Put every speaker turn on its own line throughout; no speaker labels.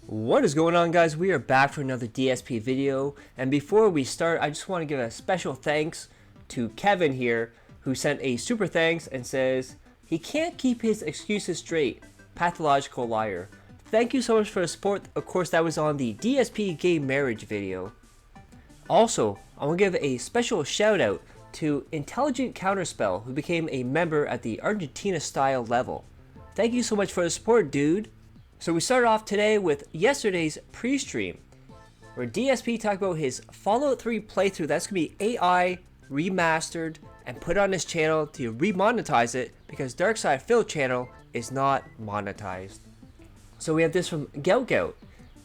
What is going on, guys? We are back for another DSP video, and before we start, I just want to give a special thanks to Kevin here, who sent a super thanks and says he can't keep his excuses straight. Pathological liar. Thank you so much for the support. Of course, that was on the DSP gay marriage video. Also, I want to give a special shout out to Intelligent Counterspell, who became a member at the Argentina style level. Thank you so much for the support, dude. So we started off today with yesterday's pre-stream, where DSP talked about his Fallout 3 playthrough that's going to be AI remastered and put on his channel to remonetize it because Darkside Phil channel is not monetized. So we have this from Gout.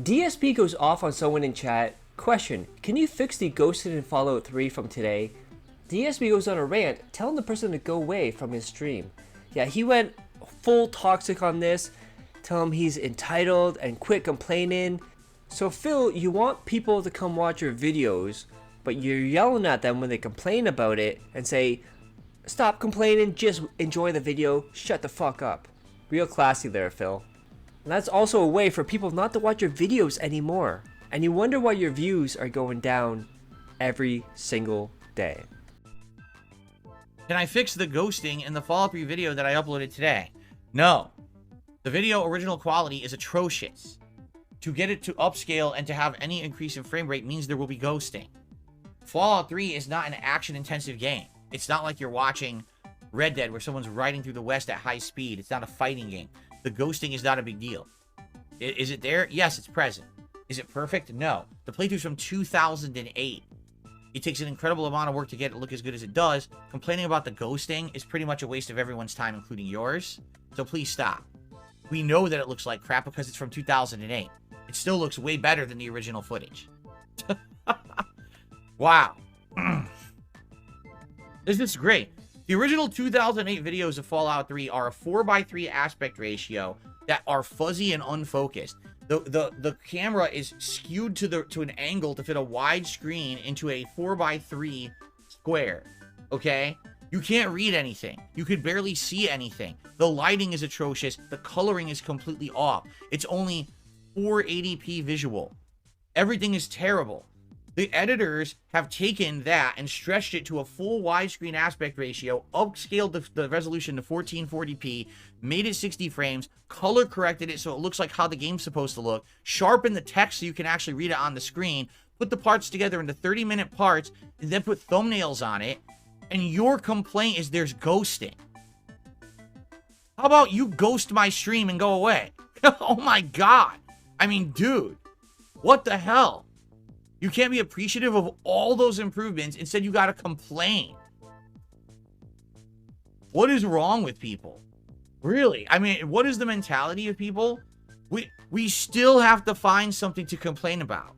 DSP goes off on someone in chat. Question, can you fix the ghosted in Fallout 3 from today? DSP goes on a rant telling the person to go away from his stream. Yeah, he went full toxic on this. Tell him he's entitled and quit complaining. So Phil, you want people to come watch your videos, but you're yelling at them when they complain about it and say, stop complaining, just enjoy the video, shut the fuck up. Real classy there, Phil. And that's also a way for people not to watch your videos anymore. And you wonder why your views are going down every single day.
Can I fix the ghosting in the Fallout 3 video that I uploaded today? No. The video original quality is atrocious. To get it to upscale and to have any increase in frame rate means there will be ghosting. Fallout 3 is not an action-intensive game. It's not like you're watching Red Dead where someone's riding through the West at high speed. It's not a fighting game. The ghosting is not a big deal. Is it there? Yes, it's present. Is it perfect? No. The playthrough's from 2008. It takes an incredible amount of work to get it look as good as it does. Complaining about the ghosting is pretty much a waste of everyone's time, including yours. So please stop. We know that it looks like crap because it's from 2008. It still looks way better than the original footage. Wow. This is great. The original 2008 videos of Fallout 3 are a 4:3 aspect ratio that are fuzzy and unfocused. The camera is skewed to an angle to fit a wide screen into a 4:3 square. Okay? You can't read anything. You could barely see anything. The lighting is atrocious. The coloring is completely off. It's only 480p visual. Everything is terrible. The editors have taken that and stretched it to a full widescreen aspect ratio, upscaled the resolution to 1440p, made it 60 frames, color corrected it so it looks like how the game's supposed to look, sharpened the text so you can actually read it on the screen, put the parts together into 30-minute parts, and then put thumbnails on it. And your complaint is there's ghosting. How about you ghost my stream and go away? Oh my god. I mean, dude. What the hell? You can't be appreciative of all those improvements. Instead, you gotta complain. What is wrong with people? Really? I mean, what is the mentality of people? We still have to find something to complain about.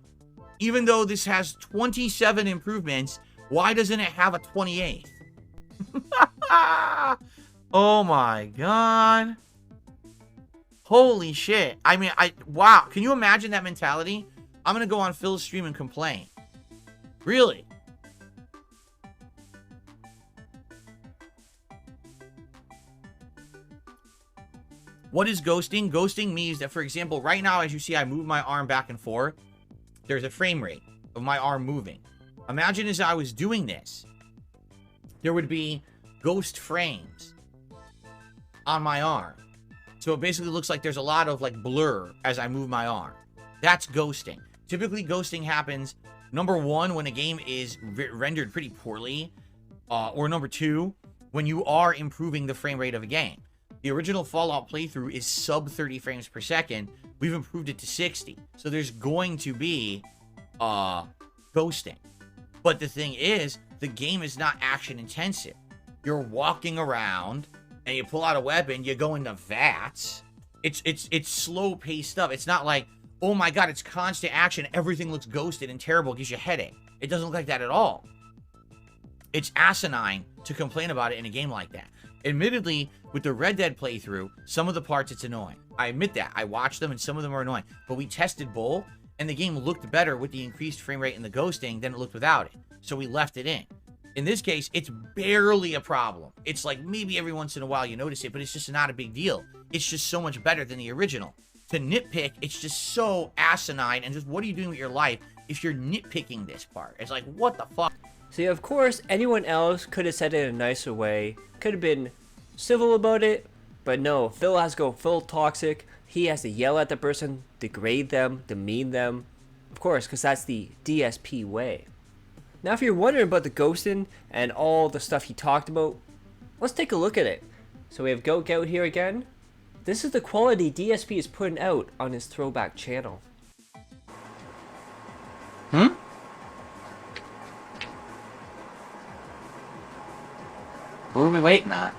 Even though this has 27 improvements, why doesn't it have a 28th? Oh my god. Holy shit. I mean, wow. Can you imagine that mentality? I'm gonna go on Phil's stream and complain. Really? What is ghosting? Ghosting means that, for example, right now, as you see, I move my arm back and forth. There's a frame rate of my arm moving. Imagine as I was doing this, there would be ghost frames on my arm. So it basically looks like there's a lot of like blur as I move my arm. That's ghosting. Typically, ghosting happens, number one, when a game is rendered pretty poorly, or number two, when you are improving the frame rate of a game. The original Fallout playthrough is sub 30 frames per second. We've improved it to 60. So there's going to be ghosting. But the thing is, the game is not action intensive. You're walking around and you pull out a weapon, you go into VATS. It's slow paced stuff. It's not like, oh my god, it's constant action, everything looks ghosted and terrible, gives you a headache. It doesn't look like that at all. It's asinine to complain about it in a game like that. Admittedly, with the Red Dead playthrough, some of the parts it's annoying. I admit that. I watched them and some of them are annoying. But we tested both, and the game looked better with the increased frame rate and the ghosting than it looked without it. So we left it in. In this case, it's barely a problem. It's like maybe every once in a while you notice it, but it's just not a big deal. It's just so much better than the original. to nitpick, it's just so asinine. And just what are you doing with your life if you're nitpicking this part? It's like, what the fuck?
See, of course, anyone else could have said it in a nicer way, could have been civil about it, but no, Phil has to go full toxic. He has to yell at the person, degrade them, demean them. Of course, because that's the DSP way. Now, if you're wondering about the ghosting and all the stuff he talked about, let's take a look at it. So we have Goat Gout here again. This is the quality DSP is putting out on his throwback channel.
Hmm? What are we waiting on?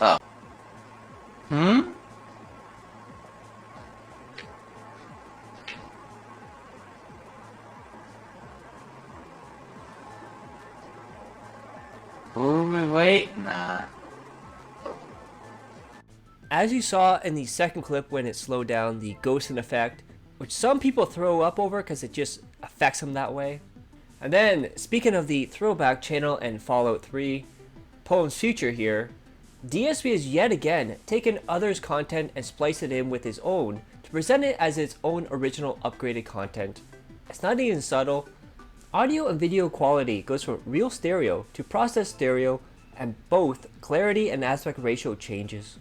Oh. Hmm? What are we waiting on?
As you saw in the second clip when it slowed down, the ghosting effect, which some people throw up over because it just affects them that way. And then, speaking of the throwback channel and Fallout 3, Poem's Future here, DSP has yet again taken others' content and spliced it in with his own to present it as its own original upgraded content. It's not even subtle. Audio and video quality goes from real stereo to processed stereo, and both clarity and aspect ratio changes.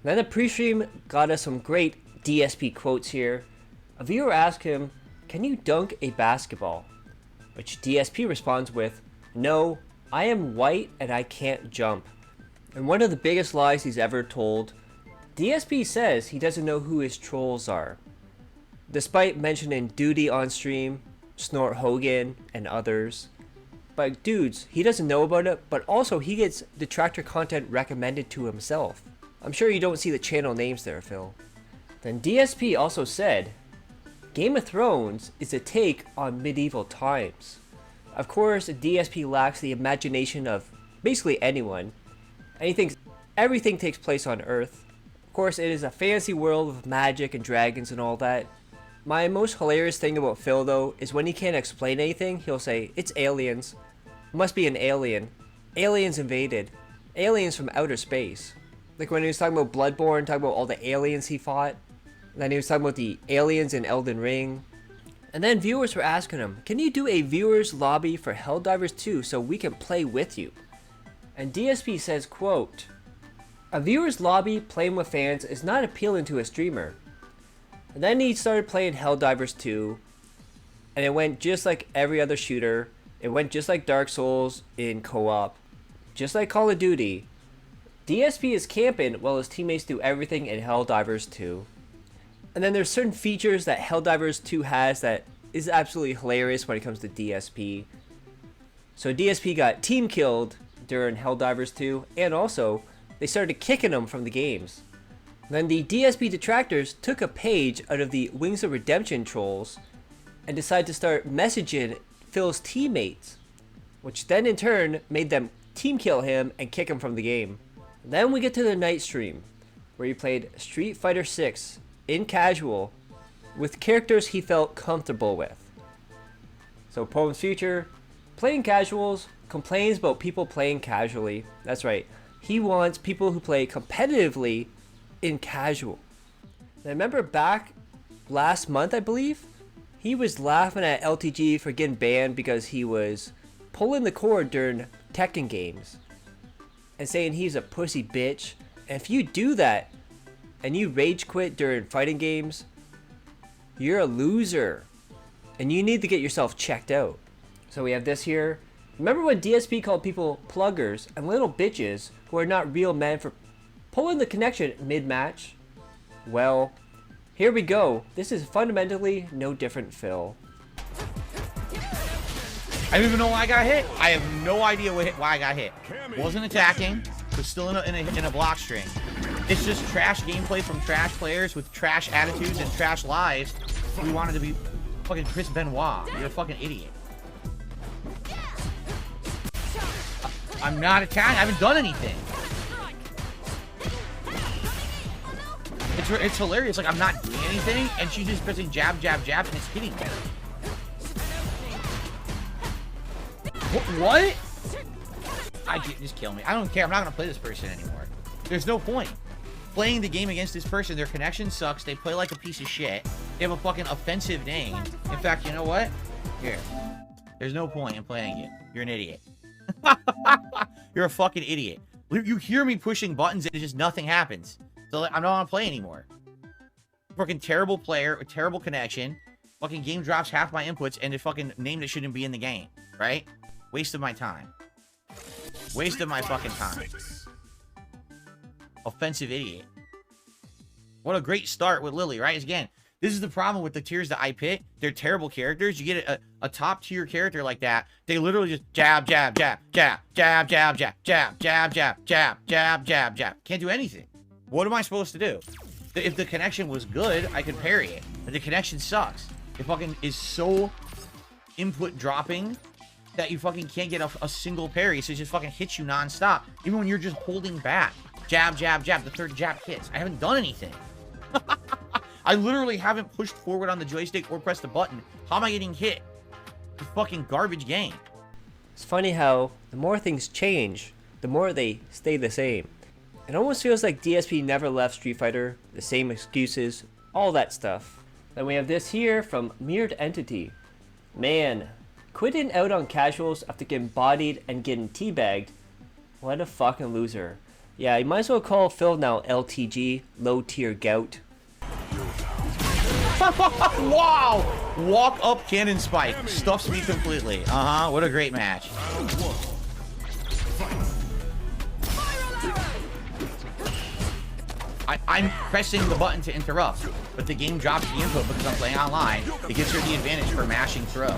Then the pre-stream got us some great DSP quotes here. A viewer asked him, "Can you dunk a basketball?" Which DSP responds with, "No, I am white and I can't jump." And one of the biggest lies he's ever told, DSP says he doesn't know who his trolls are. Despite mentioning Duty on stream, Snort Hogan, and others. But dudes, he doesn't know about it, but also he gets detractor content recommended to himself. I'm sure you don't see the channel names there, Phil. Then DSP also said, Game of Thrones is a take on medieval times. Of course, DSP lacks the imagination of basically anyone, and he thinks everything takes place on Earth. Of course, it is a fantasy world with magic and dragons and all that. My most hilarious thing about Phil though is when he can't explain anything, he'll say, "It's aliens. Must be an alien. Aliens invaded. Aliens from outer space." Like when he was talking about Bloodborne, talking about all the aliens he fought. And then he was talking about the aliens in Elden Ring. And then viewers were asking him, "Can you do a viewers lobby for Helldivers 2 so we can play with you?" And DSP says, quote, "A viewers lobby playing with fans is not appealing to a streamer." And then he started playing Helldivers 2, and it went just like every other shooter. It went just like Dark Souls in co-op, just like Call of Duty. DSP is camping while his teammates do everything in Helldivers 2. And then there's certain features that Helldivers 2 has that is absolutely hilarious when it comes to DSP. So DSP got team killed during Helldivers 2, and also they started kicking him from the games. Then the DSP detractors took a page out of the Wings of Redemption trolls and decided to start messaging Phil's teammates, which then in turn made them team kill him and kick him from the game. Then we get to the night stream, where he played Street Fighter 6 in casual with characters he felt comfortable with. So Poem's Future, playing casuals, complains about people playing casually. That's right, he wants people who play competitively in casual. And I remember back last month, I believe, he was laughing at LTG for getting banned because he was pulling the cord during Tekken games and saying he's a pussy bitch. And if you do that and you rage quit during fighting games, you're a loser and you need to get yourself checked out. So we have this here. Remember when DSP called people pluggers and little bitches who are not real men for pulling the connection mid-match? Well, here we go. This is fundamentally no different, Phil.
I don't even know why I got hit. I have no idea why I got hit. Wasn't attacking. Was still in a block string. It's just trash gameplay from trash players with trash attitudes and trash lives. We wanted to be fucking Chris Benoit. You're a fucking idiot. I'm not attacking. I haven't done anything. It's hilarious. Like, I'm not doing anything, and she's just pressing jab, jab, jab, and it's hitting me. What? Just kill me. I don't care. I'm not gonna play this person anymore. There's no point. playing the game against this person. Their connection sucks. They play like a piece of shit. They have a fucking offensive name. In fact, you know what? Here. There's no point in playing you. You're an idiot. You're a fucking idiot. You hear me pushing buttons and it just nothing happens. So I don't want to play anymore. Fucking terrible player with terrible connection. Fucking game drops half my inputs and a fucking name that shouldn't be in the game. Right? Waste of my time. Waste of my fucking time. Offensive idiot. What a great start with Lily, right? Again, this is the problem with the tiers that I pick. They're terrible characters. You get a top tier character like that, they literally just jab, jab, jab, jab, jab, jab, jab, jab, jab, jab, jab, jab, jab, jab. Can't do anything. What am I supposed to do? If the connection was good, I could parry it. But the connection sucks. It fucking is so input dropping that you fucking can't get a single parry, so it just fucking hits you non-stop. Even when you're just holding back. Jab, jab, jab. The third jab hits. I haven't done anything. I literally haven't pushed forward on the joystick or pressed the button. How am I getting hit? It's a fucking garbage game.
It's funny how the more things change, the more they stay the same. It almost feels like DSP never left Street Fighter, the same excuses, all that stuff. Then we have this here from Mirrored Entity. Man, quitting out on casuals after getting bodied and getting teabagged. What a fucking loser. Yeah, you might as well call Phil now LTG, low tier gout.
Wow! Walk up cannon spike. Stuffs me completely. Uh-huh. What a great match. I'm pressing the button to interrupt, but the game drops the input because I'm playing online. It gives her the advantage for mashing throw.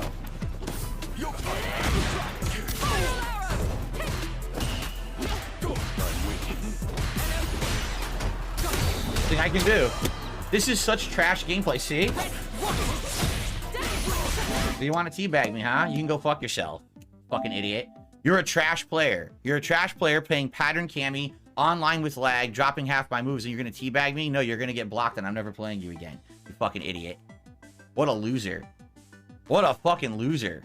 Thing I can do. This is such trash gameplay, see? Do you want to teabag me, huh? You can go fuck yourself. Fucking idiot. You're a trash player. You're a trash player playing pattern cami, online with lag, dropping half my moves, and you're gonna teabag me? No, you're gonna get blocked and I'm never playing you again. You fucking idiot. What a loser. What a fucking loser.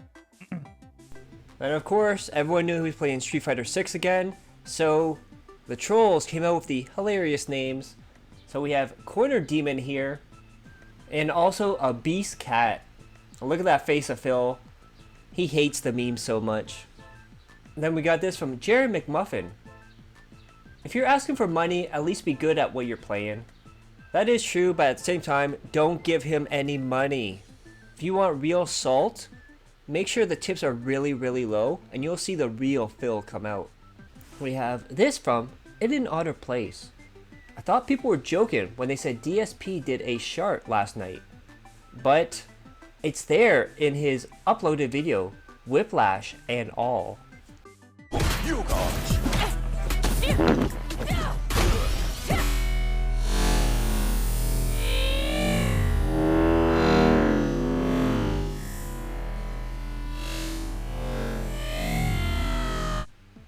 And of course, everyone knew he was playing Street Fighter 6 again, so the trolls came out with the hilarious names. So we have Corner Demon here, and also a Beast Cat. Look at that face of Phil. He hates the meme so much. And then we got this from Jerry McMuffin. If you're asking for money, at least be good at what you're playing. That is true, but at the same time, don't give him any money. If you want real salt, make sure the tips are really, really low, and you'll see the real Phil come out. We have this from In an Otter Place. I thought people were joking when they said DSP did a Shart last night. But it's there in his uploaded video, Whiplash and all. You guys.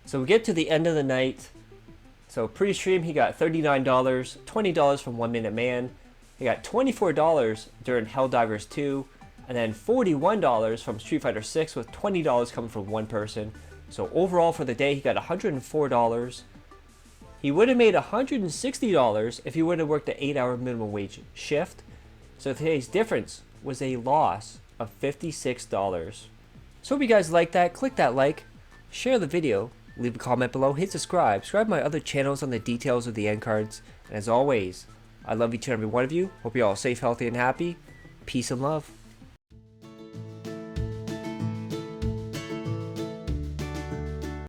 So we get to the end of the night. So pre-stream he got $39, $20 from 1 Minute Man. He got $24 during Helldivers 2, and then $41 from Street Fighter 6 with $20 coming from one person. So overall for the day he got $104. He would have made $160 if he would have worked the 8-hour minimum wage shift. So today's difference was a loss of $56. So if you guys like that, click that like, share the video, leave a comment below, hit subscribe to my other channels on the details of the end cards. And as always, I love each and every one of you. Hope you're all safe, healthy, and happy. Peace and love.